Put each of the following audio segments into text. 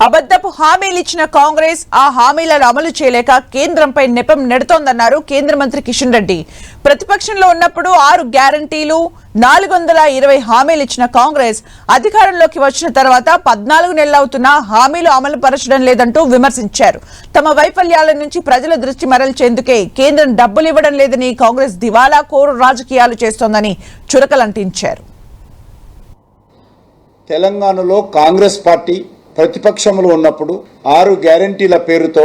అబద్ధపు హామీలు ఇచ్చిన కాంగ్రెస్ ఆ హామీలను అమలు చేయలేక కేంద్రంపై నెపం నెడుతోందన్నారు కేంద్ర మంత్రి కిషన్ రెడ్డి. ప్రతిపక్షంలో ఉన్నప్పుడు 6 గ్యారంటీలు 420 హామీలు ఇచ్చిన కాంగ్రెస్ అధికారంలోకి వచ్చిన తర్వాత 14 నెలలవుతున్నా హామీలు అమలు పరచడం లేదంటూ విమర్శించారు. తమ వైఫల్యాల నుంచి ప్రజల దృష్టి మరల్చేందుకే కేంద్రం డబ్బులు ఇవ్వడం లేదని, కాంగ్రెస్ దివాలా కోరు రాజకీయాలు చేస్తోందని చురకలంటించారు. తెలంగాణలో కాంగ్రెస్ పార్టీ ప్రతిపక్షంలో ఉన్నప్పుడు 6 గ్యారంటీల పేరుతో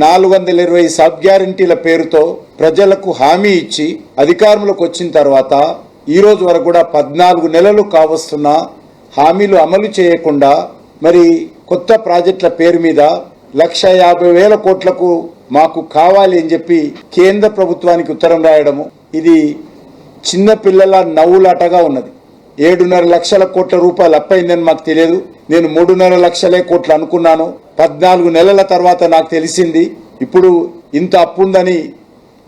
420 సబ్ గ్యారంటీల పేరుతో ప్రజలకు హామీ ఇచ్చి అధికారంలోకి వచ్చిన తర్వాత ఈ రోజు వరకు కూడా 14 నెలలు కావస్తున్నా హామీలు అమలు చేయకుండా మరి కొత్త ప్రాజెక్టుల పేరు మీద 1,50,000 కోట్లకు మాకు కావాలి అని చెప్పి కేంద్ర ప్రభుత్వానికి ఉత్తరం రాయడము ఇది చిన్న పిల్లల నవ్వులాటగా ఉన్నది. 7.5 లక్షల కోట్ల రూపాయలు అప్పయిందని మాకు తెలియదు. నేను 3.5 లక్షల కోట్లు అనుకున్నాను. 14 నెలల తర్వాత నాకు తెలిసింది ఇప్పుడు ఇంత అప్పు ఉందని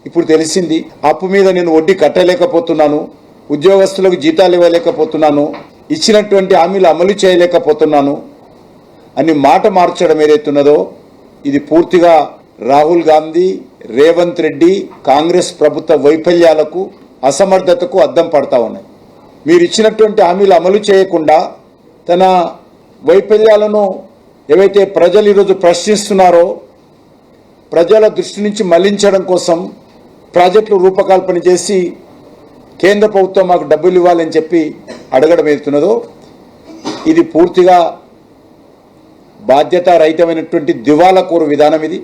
ఇప్పుడు తెలిసింది. అప్పు మీద నేను వడ్డీ కట్టలేకపోతున్నాను, ఉద్యోగస్తులకు జీతాలు ఇవ్వలేకపోతున్నాను, ఇచ్చినటువంటి హామీలు అమలు చేయలేకపోతున్నాను అని మాట మార్చడం ఏదైతున్నదో ఇది పూర్తిగా రాహుల్ గాంధీ, రేవంత్ రెడ్డి, కాంగ్రెస్ ప్రభుత్వ వైఫల్యాలకు అసమర్థతకు అద్దం పడతా ఉన్నాయి. మీరు ఇచ్చినటువంటి హామీలు అమలు చేయకుండా తన వైఫల్యాలను ఏవైతే ప్రజలు ఈరోజు ప్రశ్నిస్తున్నారో ప్రజల దృష్టి నుంచి మళ్లించడం కోసం ప్రాజెక్టులు రూపకల్పన చేసి కేంద్ర ప్రభుత్వం మాకు డబ్బులు ఇవ్వాలని చెప్పి అడగడం ఏతున్నదో ఇది పూర్తిగా బాధ్యతారహితమైనటువంటి దివాలా కోరు విధానం ఇది.